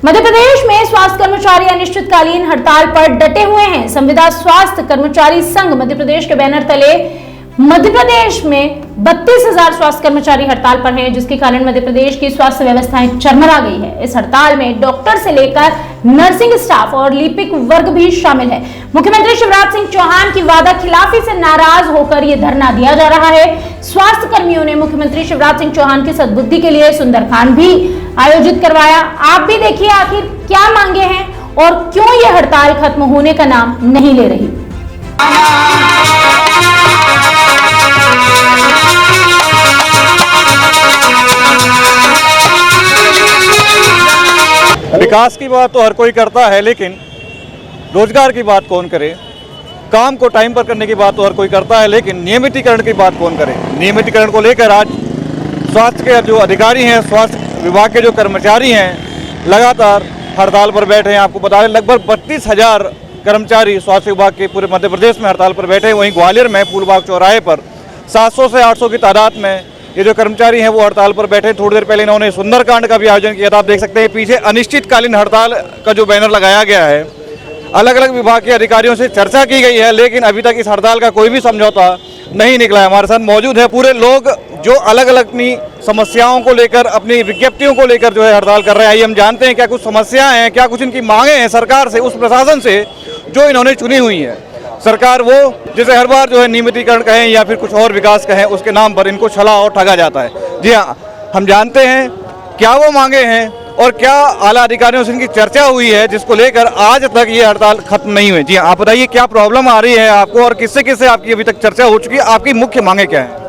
मध्य प्रदेश में स्वास्थ्य कर्मचारी अनिश्चितकालीन हड़ताल पर डटे हुए हैं। संविदा स्वास्थ्य कर्मचारी संघ मध्य प्रदेश के बैनर तले मध्य प्रदेश में 32,000 स्वास्थ्य कर्मचारी हड़ताल पर हैं, जिसके कारण मध्य प्रदेश की स्वास्थ्य व्यवस्थाएं चरमरा गई है। इस हड़ताल में डॉक्टर से लेकर नर्सिंग स्टाफ और लिपिक वर्ग भी शामिल है। मुख्यमंत्री शिवराज सिंह चौहान की वादा खिलाफी से नाराज होकर यह धरना दिया जा रहा है। स्वास्थ्य कर्मियों ने मुख्यमंत्री शिवराज सिंह चौहान की सद्बुद्धि के लिए सुंदरकांड भी आयोजित करवाया। आप भी देखिए आखिर क्या मांगे हैं और क्यों यह हड़ताल खत्म होने का नाम नहीं ले रही। विकास की बात तो हर कोई करता है, लेकिन रोजगार की बात कौन करे। काम को टाइम पर करने की बात तो हर कोई करता है, लेकिन नियमितीकरण की बात कौन करे। नियमितीकरण को लेकर आज स्वास्थ्य के जो अधिकारी हैं, स्वास्थ्य विभाग के जो कर्मचारी हैं, लगातार हड़ताल पर बैठे हैं। आपको बता दें लगभग 32,000 कर्मचारी स्वास्थ्य विभाग के पूरे मध्य प्रदेश में हड़ताल पर बैठे हैं। वहीं ग्वालियर में फूलबाग चौराहे पर 700 से 800 की तादाद में ये जो कर्मचारी हैं वो हड़ताल पर बैठे। थोड़ी देर पहले इन्होंने सुंदरकांड का भी आयोजन किया था। आप देख सकते हैं पीछे अनिश्चितकालीन हड़ताल का जो बैनर लगाया गया है। अलग अलग विभाग के अधिकारियों से चर्चा की गई है, लेकिन अभी तक इस हड़ताल का कोई भी समझौता नहीं निकला है। हमारे साथ मौजूद है पूरे लोग जो अलग अलग अपनी समस्याओं को लेकर, अपनी विज्ञप्तियों को लेकर जो है हड़ताल कर रहे हैं। आइए हम जानते हैं क्या कुछ समस्याएं हैं, क्या कुछ इनकी मांगे हैं सरकार से, उस प्रशासन से जो इन्होंने चुनी हुई है। सरकार वो जिसे हर बार जो है नियमितीकरण कहें या फिर कुछ और विकास कहें, उसके नाम पर इनको छला और ठगा जाता है। जी हाँ, हम जानते हैं क्या वो मांगे हैं और क्या आला अधिकारियों से इनकी चर्चा हुई है जिसको लेकर आज तक ये हड़ताल खत्म नहीं हुई। जी हाँ, आप बताइए क्या प्रॉब्लम आ रही है आपको और किससे किससे आपकी अभी तक चर्चा हो चुकी है, आपकी मुख्य मांगे क्या है।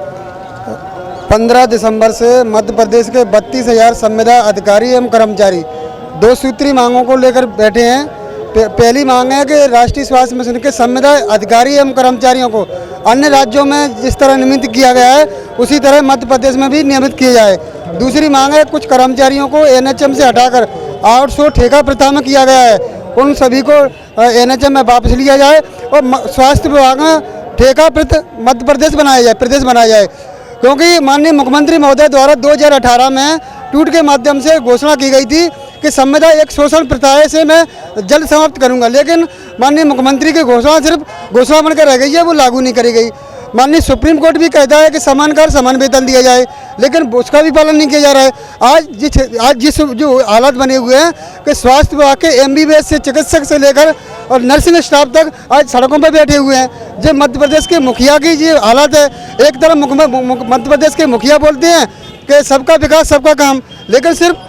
15 दिसंबर से मध्य प्रदेश के 32,000 संविदा अधिकारी एवं कर्मचारी 2 सूत्री मांगों को लेकर बैठे हैं। पहली मांग है कि राष्ट्रीय स्वास्थ्य मिशन के संविदा अधिकारी एवं कर्मचारियों को अन्य राज्यों में जिस तरह नियमित किया गया है उसी तरह मध्य प्रदेश में भी नियमित किया जाए। दूसरी मांग है कुछ कर्मचारियों को एनएचएम से हटाकर आउटसोर्स ठेका प्रथा में किया गया है, उन सभी को एनएचएम में वापस लिया जाए और स्वास्थ्य विभाग में ठेका मध्य प्रदेश बनाया जाए। क्योंकि माननीय मुख्यमंत्री महोदय द्वारा 2018 में ट्वीट के माध्यम से घोषणा की गई थी कि संविदा एक शोषण प्रथा है, से मैं जल्द समाप्त करूंगा, लेकिन माननीय मुख्यमंत्री की घोषणा सिर्फ घोषणा बनकर रह गई है, वो लागू नहीं करी गई। माननीय सुप्रीम कोर्ट भी कहता है कि समान कार्य समान वेतन दिया जाए, लेकिन उसका भी पालन नहीं किया जा रहा है। आज जिस जो हालात बने हुए हैं कि स्वास्थ्य विभाग के एमबीबीएस से चिकित्सक से लेकर और नर्सिंग स्टाफ तक आज सड़कों पर बैठे हुए हैं। जो मध्य प्रदेश के मुखिया की जो हालत है, एक तरफ मध्य प्रदेश के मुखिया बोलते हैं कि सबका विकास सबका काम, लेकिन सिर्फ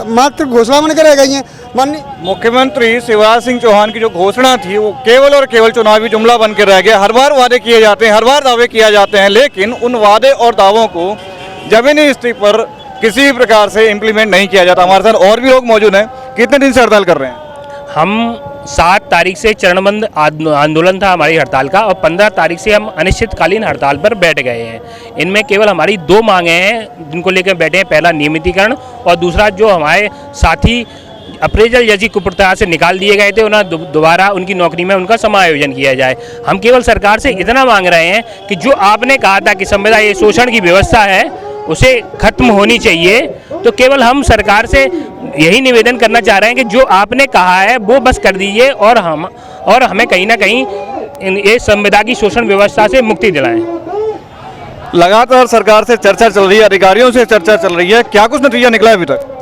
मात्र घोषणा बनकर रह गई है। माननीय मुख्यमंत्री शिवराज सिंह चौहान की जो घोषणा थी वो केवल और केवल चुनावी जुमला बन के रह गया। हर बार वादे किए जाते हैं, हर बार दावे किए जाते हैं, लेकिन उन वादे और दावों को जमीनी स्थिति पर किसी भी प्रकार से इम्प्लीमेंट नहीं किया जाता। हमारे साथ और भी लोग मौजूद हैं। कितने दिन से हड़ताल कर रहे हैं? हम 7 तारीख से चरणबद्ध आंदोलन था हमारी हड़ताल का और 15 तारीख से हम अनिश्चितकालीन हड़ताल पर बैठ गए हैं। इनमें केवल हमारी 2 मांगे हैं जिनको लेकर बैठे हैं। पहला नियमितीकरण और दूसरा जो हमारे साथी अप्रेजल जैसी कुप्रथा से निकाल दिए गए थे उन्हें दोबारा उनकी नौकरी में उनका समायोजन किया जाए। हम केवल सरकार से इतना मांग रहे हैं कि जो आपने कहा था कि संविदा ये शोषण की व्यवस्था है उसे खत्म होनी चाहिए, तो केवल हम सरकार से यही निवेदन करना चाह रहे हैं कि जो आपने कहा है वो बस कर दीजिए और हमें कहीं ना कहीं ये संविदा की शोषण व्यवस्था से मुक्ति दिलाएं। लगातार सरकार से चर्चा चल रही है, अधिकारियों से चर्चा चल रही है, क्या कुछ नतीजा निकला है अभी तक?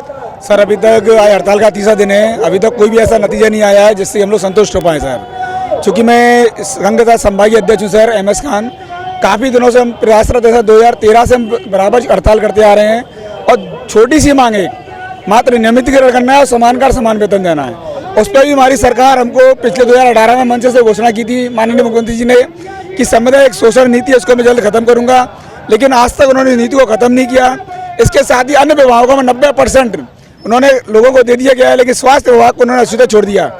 सर अभी तक हड़ताल का 3रा दिन है, अभी तक कोई भी ऐसा नतीजा नहीं आया है जिससे हम लोग संतुष्ट हो पाए सर। चूँकि मैं संघ का संभागीय अध्यक्ष हूँ सर, MS खान। काफ़ी दिनों से हम प्रयासरत है, 2013 से हम बराबर हड़ताल करते आ रहे हैं और छोटी सी मांगे मात्र नियमितीकरण करना है और समान कार्य समान वेतन देना है। उस पर भी हमारी सरकार हमको पिछले 2018 में मंच से घोषणा की थी माननीय मुख्यमंत्री जी ने कि संविदा एक शोषण नीति है, उसको मैं जल्द खत्म करूंगा, लेकिन आज तक उन्होंने नीति को खत्म नहीं किया। इसके साथ ही अन्य विभागों में 90% उन्होंने लोगों को दे दिया गया है, लेकिन स्वास्थ्य विभाग को उन्होंने सीधे छोड़ दिया।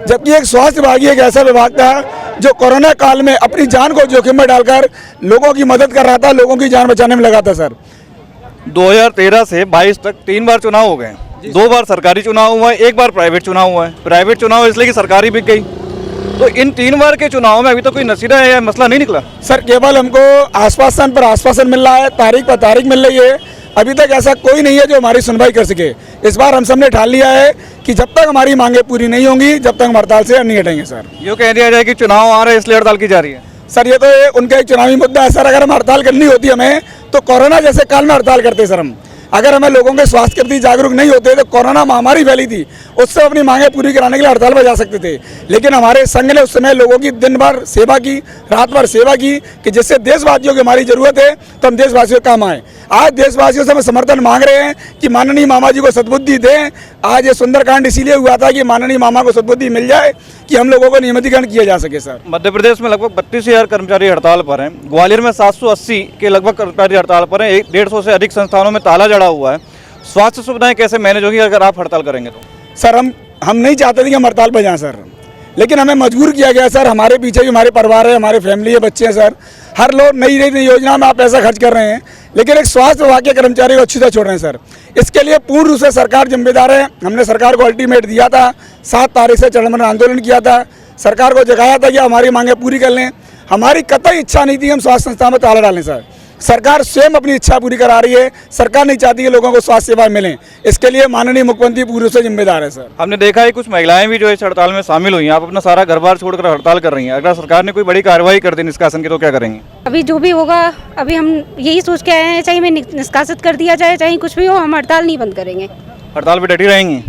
जबकि एक स्वास्थ्य विभाग ही एक ऐसा विभाग था जो कोरोना काल में अपनी जान को जोखिम में डालकर लोगों की मदद कर रहा था, लोगों की जान बचाने में लगा था सर। 2013 से 22 तक 3 बार चुनाव हो गए। 2 बार सरकारी चुनाव हुआ है, 1 बार प्राइवेट चुनाव हुआ है। प्राइवेट चुनाव इसलिए कि सरकारी बिक गई। तो इन 3 बार के चुनाव में अभी तक कोई नतीजा या मसला नहीं निकला। सर केवल हमको आश्वासन पर आश्वासन मिल रहा है, तारीख पर तारीख मिल रही है, अभी तक ऐसा कोई नहीं है जो हमारी सुनवाई कर सके। इस बार हम सबने ठान लिया है कि जब तक हमारी मांगे पूरी नहीं होंगी जब तक हम हड़ताल से नहीं हटेंगे सर। यूँ कह दिया जाए कि चुनाव आ रहे हैं इसलिए हड़ताल की जा रही है। सर ये तो उनका एक चुनावी मुद्दा है सर। अगर हम हड़ताल करनी होती हमें तो कोरोना जैसे काल में हड़ताल करते सर हम। अगर हमें लोगों के स्वास्थ्य के प्रति जागरूक नहीं होते तो कोरोना महामारी फैली थी, उससे अपनी मांगे पूरी कराने के लिए हड़ताल पर जा सकते थे। लेकिन हमारे संघ ने उस समय लोगों की दिन भर सेवा की, रात भर सेवा की कि जिससे देशवासियों की हमारी जरूरत है तो हम देशवासियों के काम आए। आज देशवासियों से हम समर्थन मांग रहे हैं कि माननीय मामा जी को सद्बुद्धि दें। आज ये सुंदरकांड इसीलिए हुआ था कि माननीय मामा को सद्बुद्धि मिल जाए कि हम लोगों को नियमितीकरण किया जा सके सर। मध्य प्रदेश में लगभग 32,000 कर्मचारी हड़ताल पर हैं। ग्वालियर में 780 के लगभग कर्मचारी हड़ताल पर हैं। 150 से अधिक संस्थानों में ताला जड़ा हुआ है। स्वास्थ्य सुविधाएं कैसे मैनेज होगी अगर आप हड़ताल करेंगे तो? सर हम नहीं चाहते थे कि हम हड़ताल पर जाएं सर, लेकिन हमें मजबूर किया गया सर। हमारे पीछे भी हमारे परिवार है, हमारे फैमिली है, बच्चे हैं सर। हर लोग नई नई योजना में आप पैसा खर्च कर रहे हैं, लेकिन एक स्वास्थ्य विभाग के कर्मचारी को अच्छी तरह छोड़ रहे हैं सर। इसके लिए पूर्ण रूप से सरकार जिम्मेदार है। हमने सरकार को अल्टीमेट दिया था, 7 तारीख से चरणबद्ध आंदोलन किया था, सरकार को जगाया था कि हमारी मांगे पूरी कर लें। हमारी कतई इच्छा नहीं थी हम स्वास्थ्य संस्था में ताला डालें सर। सरकार स्वयं अपनी इच्छा पूरी करा रही है। सरकार नहीं चाहती कि लोगों को स्वास्थ्य सेवाएं मिलें। इसके लिए माननीय मुख्यमंत्री पूरी रूप से जिम्मेदार है सर। हमने देखा है कुछ महिलाएं भी जो इस हड़ताल में शामिल हुई हैं। आप अपना सारा घर बार छोड़कर हड़ताल कर रही हैं। अगर सरकार ने कोई बड़ी कार्रवाई कर दी निष्कासन की तो क्या करेंगे? अभी जो भी होगा, अभी हम यही सोच के आए हैं, चाहे हमें निष्कासित कर दिया जाए, चाहे कुछ भी हो, हम हड़ताल नहीं बंद करेंगे। हड़ताल पर डटी रहेंगी?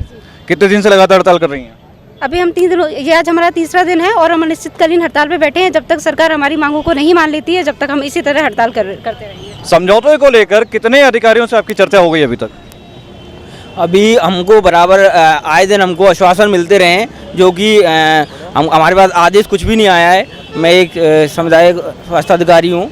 कितने दिन से लगातार हड़ताल कर रही हैं? अभी हम 3 दिन, ये आज हमारा तीसरा दिन है और हम अनिश्चितकालीन हड़ताल पे बैठे हैं। जब तक सरकार हमारी मांगों को नहीं मान लेती है, जब तक हम इसी तरह हड़ताल करते रहेंगे। समझौते को लेकर कितने अधिकारियों से आपकी चर्चा हो गई अभी तक? अभी हमको बराबर आए दिन हमको आश्वासन मिलते रहे हैं, जो कि हम हमारे पास आदेश कुछ भी नहीं आया है। मैं एक सामुदायिक स्वास्थ्य अधिकारी हूँ,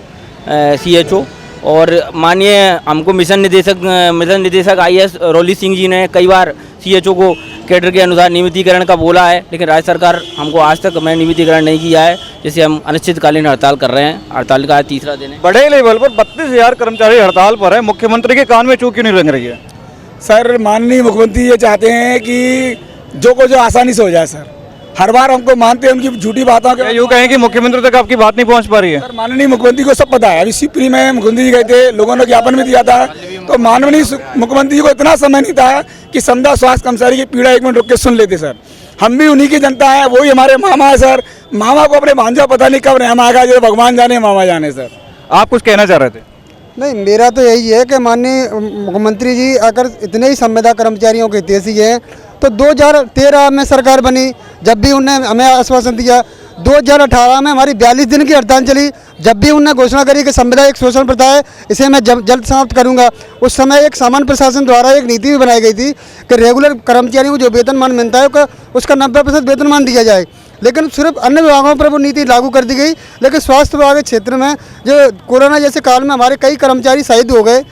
CHO, और माननीय हमको मिशन निदेशक IAS रोली सिंह जी ने कई बार CHO को कैडर के अनुसार नियमितीकरण का बोला है, लेकिन राज्य सरकार हमको आज तक मैं नियमितीकरण नहीं किया है, जिससे हम अनिश्चितकालीन हड़ताल कर रहे हैं। हड़ताल का तीसरा दिन है। बड़े लेवल पर 32,000 कर्मचारी हड़ताल पर है। मुख्यमंत्री के कान में चूक क्यों नहीं लग रही है? सर माननीय मुख्यमंत्री ये चाहते हैं कि जो को जो आसानी से हो जाए सर। हर बार हमको मानते हैं उनकी झूठी बातों के। यूँ कहें कि मुख्यमंत्री तक आपकी बात नहीं पहुंच पा रही है? सर माननीय मुख्यमंत्री को सब पता है। अभी शिवपुरी में मुख्यमंत्री जी गए थे, लोगों ने ज्ञापन भी दिया था, तो माननीय मुख्यमंत्री जी को इतना समय नहीं था कि समझा स्वास्थ्य कर्मचारी की पीड़ा 1 मिनट रुक के सुन लेते सर। हम भी उन्हीं की जनता है, वही हमारे मामा है सर। मामा को अपने भांजा पता नहीं कब रहम आएगा, जो भगवान जाने मामा जाने सर। आप कुछ कहना चाह रहे थे? नहीं, मेरा तो यही है कि माननीय मुख्यमंत्री जी अगर इतने ही संविदा कर्मचारियों के हितैषी हैं तो 2013 में सरकार बनी, जब भी उन्हें हमें आश्वासन दिया। 2018 में हमारी 42 दिन की हड़ताल चली, जब भी उन्हें घोषणा करी कि संविदा एक शोषण प्रथा है, इसे मैं जल्द समाप्त करूंगा। उस समय एक सामान्य प्रशासन द्वारा एक नीति भी बनाई गई थी कि रेगुलर कर्मचारियों को जो वेतनमान मिलता है उसका 90% वेतनमान दिया जाए, लेकिन सिर्फ अन्य विभागों पर वो नीति लागू कर दी गई। लेकिन स्वास्थ्य विभाग के क्षेत्र में जो कोरोना जैसे काल में हमारे कई कर्मचारी शहीद हो गए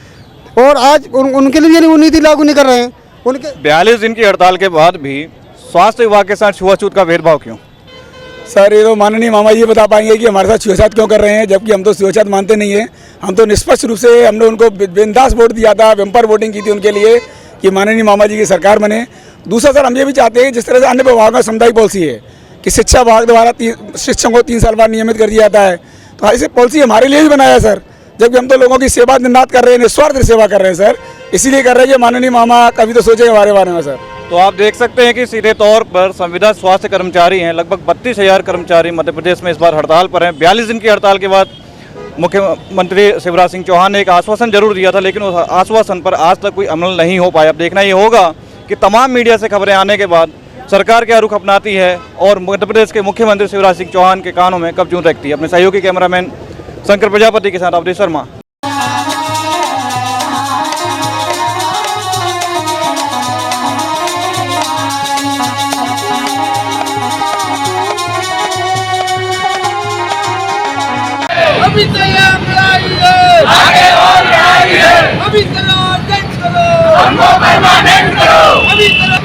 और आज उनके लिए वो नीति लागू नहीं कर रहे हैं। उनके 42 दिन की हड़ताल के बाद भी स्वास्थ्य विभाग के साथ छुआछूत का भेदभाव क्यों? सर ये तो माननीय मामा जी बता पाएंगे कि हमारे साथ छुआछूत क्यों कर रहे हैं, जबकि हम तो छुआछूत मानते नहीं है। हम तो निष्पक्ष रूप से हमने उनको बिंदास वोट दिया था, वेम्पर वोटिंग की थी उनके लिए कि माननीय मामा जी की सरकार बने। दूसरा सर हम ये भी चाहते हैं जिस तरह से अन्य विभागों का सामुदायिक पॉलिसी है कि शिक्षा विभाग द्वारा शिक्षकों को 3 साल बाद नियमित कर दिया जाता है, तो ऐसी पॉलिसी हमारे लिए भी बनाया है सर। जबकि हम तो लोगों की सेवा दिन रात कर रहे हैं, निस्वार्थ सेवा कर रहे हैं सर। इसीलिए कर रहे हैं कि माननीय मामा कभी तो सोचे हमारे बारे में सर। तो आप देख सकते हैं कि सीधे तौर पर संविदा स्वास्थ्य कर्मचारी हैं। लगभग 32,000 कर्मचारी मध्य प्रदेश में इस बार हड़ताल पर हैं। 42 दिन की हड़ताल के बाद मुख्यमंत्री शिवराज सिंह चौहान ने एक आश्वासन जरूर दिया था, लेकिन उस आश्वासन पर आज तक कोई अमल नहीं हो पाया। अब देखना ये होगा कि तमाम मीडिया से खबरें आने के बाद सरकार क्या रुख अपनाती है और मध्य प्रदेश के मुख्यमंत्री शिवराज सिंह चौहान के कानों में कब जूं रखती है। अपने सहयोगी कैमरामैन शंकर प्रजापति के साथ अवधेश शर्मा। अभी तो ये लड़ाई है, आगे और लड़ाई है। अभी चलो अध्यक्ष करो, हमको परमानेंट करो। अभी चलो